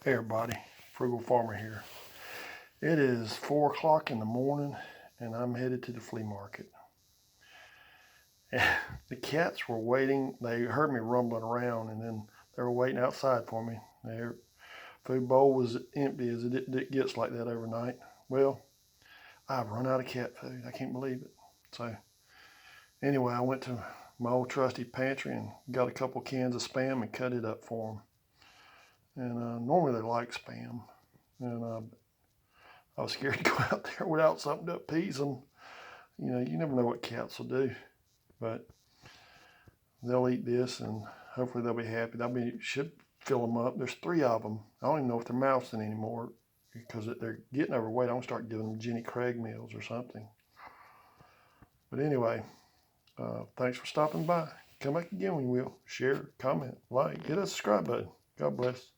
Hey everybody, Frugal Farmer here. It is 4 o'clock in the morning and I'm headed to the flea market. The cats were waiting. They heard me rumbling around and then they were waiting outside for me. Their food bowl was empty as it gets like that overnight. Well, I've run out of cat food. I can't believe it. So anyway, I went to my old trusty pantry and got a couple cans of Spam and cut it up for them. And normally they like Spam. And I was scared to go out there without something to appease them. You know, you never know what cats will do, but they'll eat this and hopefully they'll be happy. Should fill them up. There's 3 of them. I don't even know if they're mousing anymore because they're getting overweight. I'm gonna start giving them Jenny Craig meals or something. But anyway, thanks for stopping by. Come back again when you will. Share, comment, like, hit that subscribe button. God bless.